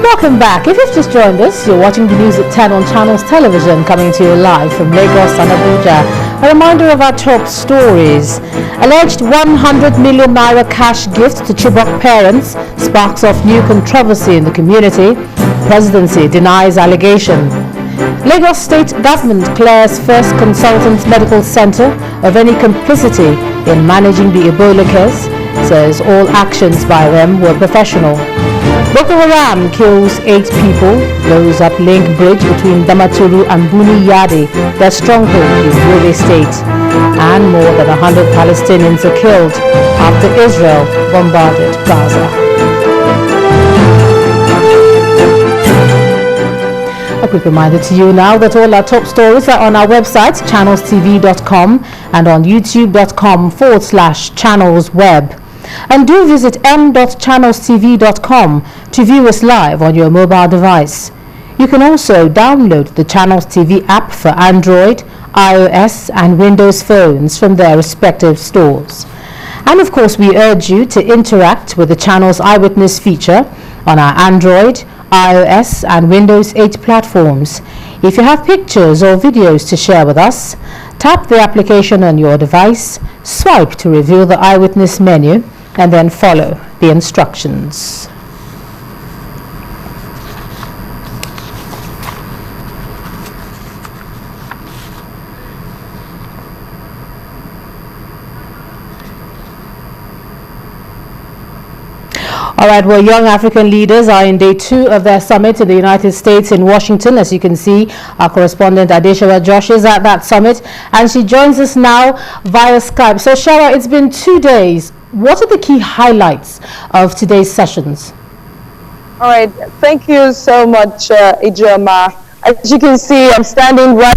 Welcome back. If you've just joined us, you're watching the news at 10 on Channels Television, coming to you live from Lagos and Abuja. A reminder of our top stories. Alleged 100 million naira cash gift to Chibok parents sparks off new controversy in the community. Presidency denies allegation. Lagos State Government clears first consultant medical center of any complicity in managing the Ebola case, says all actions by them were professional. Boko Haram kills 8 people, blows up link bridge between Damaturu and Buni Yadi, their stronghold in Yobe State. And more than 100 Palestinians are killed after Israel bombarded Gaza. A quick reminder to you now that all our top stories are on our website, ChannelsTV.com, and on YouTube.com/channelsweb. And do visit m.channelstv.com to view us live on your mobile device. You can also download the Channels TV app for Android, iOS and Windows phones from their respective stores. And of course, we urge you to interact with the Channels Eyewitness feature on our Android, iOS and Windows 8 platforms. If you have pictures or videos to share with us, tap the application on your device, swipe to reveal the Eyewitness menu, and then follow the instructions. All right, well, young African leaders are in day 2 of their summit in the United States in Washington. As you can see, our correspondent Adeshawa Josh is at that summit, and she joins us now via Skype. So, Shawa, it's been 2 days. What are the key highlights of today's sessions? All right, thank you so much, Ijoma. As you can see, I'm standing right.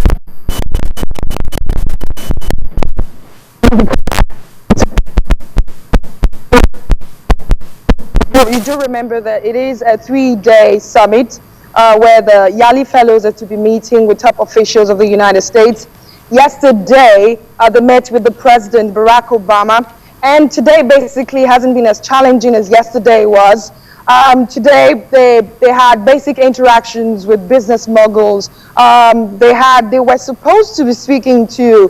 You do remember that it is a 3-day summit where the Yali Fellows are to be meeting with top officials of the United States. Yesterday, they met with the President, Barack Obama, and today basically hasn't been as challenging as yesterday was. Today, they had basic interactions with business moguls. They were supposed to be speaking to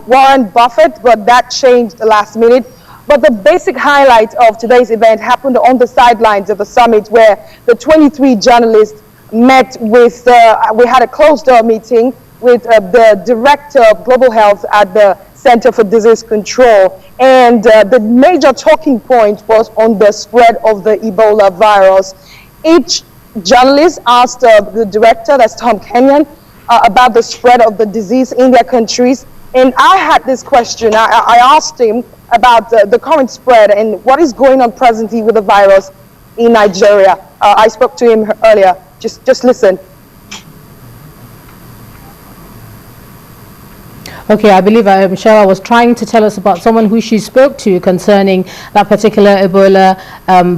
Warren Buffett, but that changed the last minute. But the basic highlight of today's event happened on the sidelines of the summit, where the 23 journalists met with, we had a closed-door meeting with the Director of Global Health at the Center for Disease Control. And the major talking point was on the spread of the Ebola virus. Each journalist asked the director, that's Tom Kenyon, about the spread of the disease in their countries. And I had this question. I asked him about the current spread and what is going on presently with the virus in Nigeria. I spoke to him earlier. Just listen. Okay, I believe Shawa was trying to tell us about someone who she spoke to concerning that particular Ebola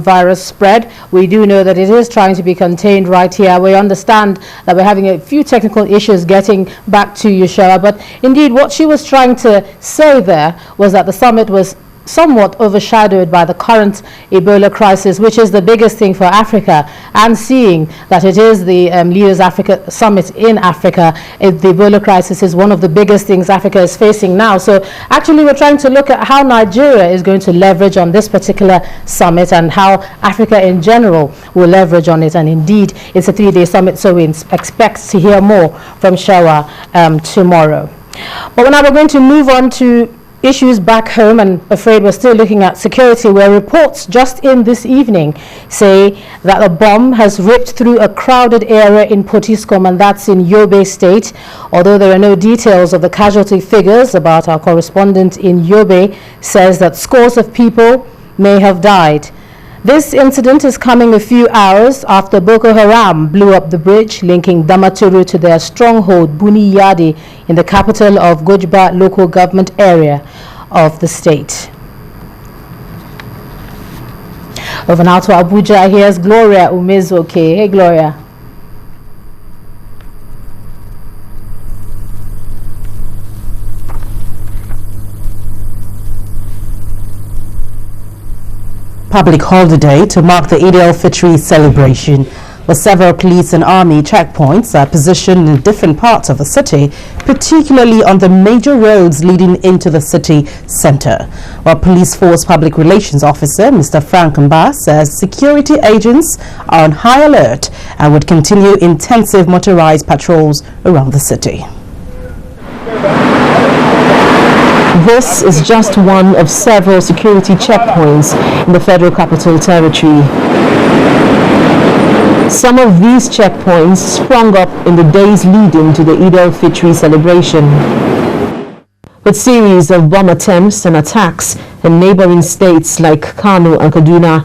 virus spread. We do know that it is trying to be contained right here. We understand that we're having a few technical issues getting back to you, Shawa, but indeed what she was trying to say there was that the summit was somewhat overshadowed by the current Ebola crisis, which is the biggest thing for Africa, and seeing that it is the Leaders Africa Summit in Africa, the Ebola crisis is one of the biggest things Africa is facing now. So actually we're trying to look at how Nigeria is going to leverage on this particular summit and how Africa in general will leverage on it. And indeed, it's a 3-day summit, so we expect to hear more from Shawa tomorrow. But now we're going to move on to issues back home, and afraid we're still looking at security, where reports just in this evening say that a bomb has ripped through a crowded area in Potiskum, and that's in Yobe State. Although there are no details of the casualty figures, about our correspondent in Yobe says that scores of people may have died. This incident is coming a few hours after Boko Haram blew up the bridge linking Damaturu to their stronghold Buni Yadi in the capital of Gojba local government area of the state. Over now to Abuja, here's Gloria Umezoke. Hey, Gloria. Public holiday to mark the Eid al-Fitr celebration. Well, several police and army checkpoints are positioned in different parts of the city, particularly on the major roads leading into the city centre. While Police Force Public Relations Officer Mr. Frank Mba says security agents are on high alert and would continue intensive motorized patrols around the city. This is just one of several security checkpoints in the Federal Capital Territory. Some of these checkpoints sprung up in the days leading to the Eid al-Fitr celebration. With series of bomb attempts and attacks in neighboring states like Kano and Kaduna,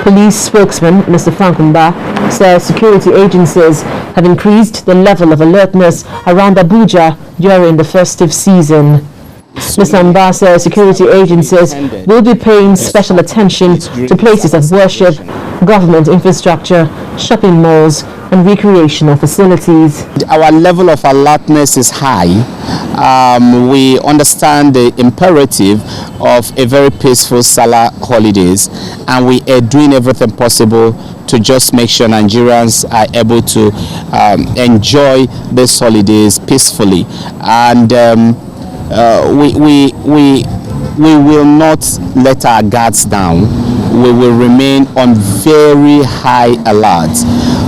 police spokesman Mr. Frank Mba says security agencies have increased the level of alertness around Abuja during the festive season. Mr. Mba says security agencies will be paying special attention to places of worship, government infrastructure, shopping malls and recreational facilities. Our level of alertness is high. We understand the imperative of a very peaceful Salah holidays, and we are doing everything possible to just make sure Nigerians are able to enjoy these holidays peacefully. And we will not let our guards down. We will remain on very high alert.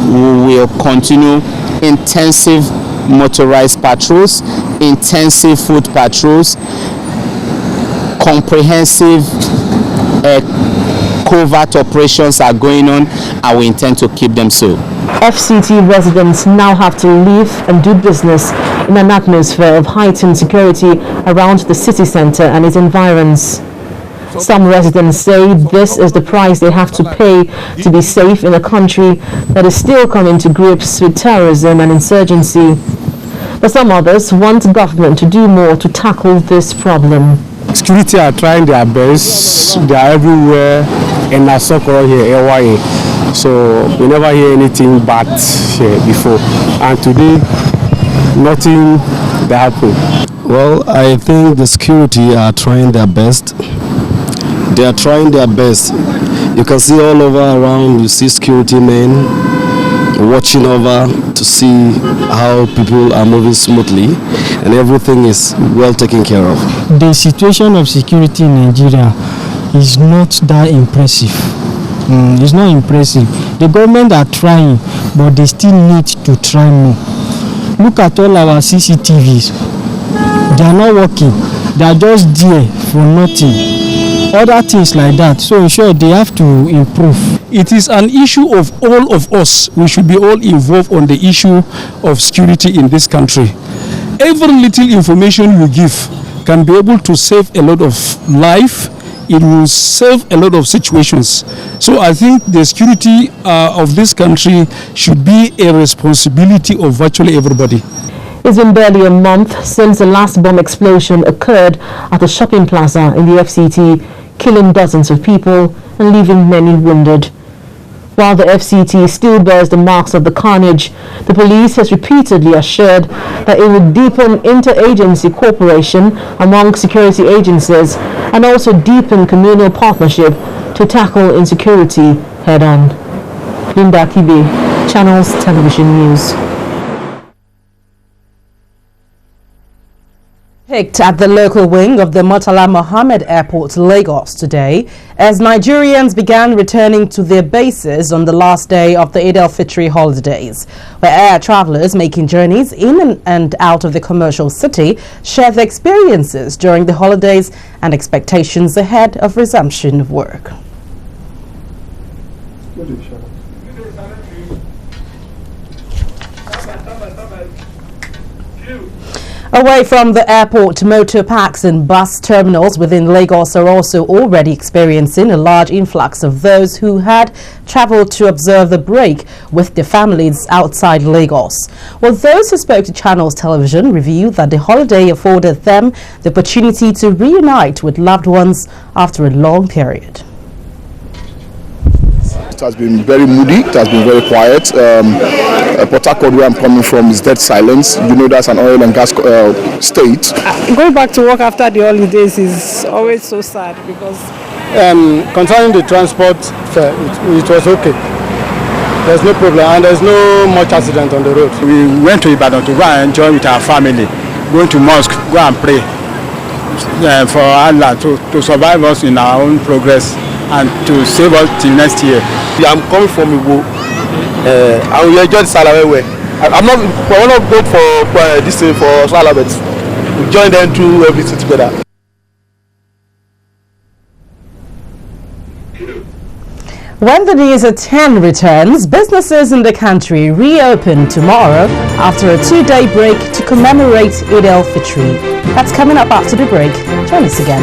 We will continue intensive motorized patrols, intensive foot patrols, comprehensive covert operations are going on, and we intend to keep them so. FCT residents now have to live and do business in an atmosphere of heightened security around the city centre and its environs. Some residents say this is the price they have to pay to be safe in a country that is still coming to grips with terrorism and insurgency. But some others want government to do more to tackle this problem. Security are trying their best. They are everywhere in Asokoro here, AYA. So we never hear anything bad here before. And today, nothing that happened. Well, I think the security are trying their best. They are trying their best. You can see all over around, you see security men watching over to see how people are moving smoothly, and everything is well taken care of. The situation of security in Nigeria is not that impressive. It's not impressive. The government are trying, but they still need to try more. Look at all our CCTVs. They are not working. They are just there for nothing. Other things like that. So sure, they have to improve. It is an issue of all of us. We should be all involved on the issue of security in this country. Every little information you give can be able to save a lot of life. It will save a lot of situations. So I think the security of this country should be a responsibility of virtually everybody. It's been barely a month since the last bomb explosion occurred at a shopping plaza in the FCT, killing dozens of people and leaving many wounded. While the FCT still bears the marks of the carnage, the police has repeatedly assured that it will deepen interagency cooperation among security agencies and also deepen communal partnership to tackle insecurity head-on. Linda Kibe, Channels Television News. Picked at the local wing of the Murtala Mohammed Airport, Lagos today, as Nigerians began returning to their bases on the last day of the Eid al-Fitr holidays, where air travelers making journeys in and out of the commercial city share their experiences during the holidays and expectations ahead of resumption of work. Away from the airport, motor parks and bus terminals within Lagos are also already experiencing a large influx of those who had traveled to observe the break with their families outside Lagos. Well, those who spoke to Channels Television revealed that the holiday afforded them the opportunity to reunite with loved ones after a long period. It has been very moody, it has been very quiet. Port Harcourt, where I'm coming from, is dead silence. You know, that's an oil and gas state. Going back to work after the holidays is always so sad because Concerning the transport, it was okay. There's no problem, and there's no much accident on the road. We went to Ibadan to go and enjoy with our family, going to mosque, go and pray for Allah to survive us in our own progress and to save us till next year. I'm coming from Igbo, and we enjoy the Salah well. I will not go for this thing for Salah, but we join them to everything together. When the news at 10 returns, businesses in the country reopen tomorrow after a 2-day break to commemorate Eid al-Fitr. That's coming up after the break. Join us again.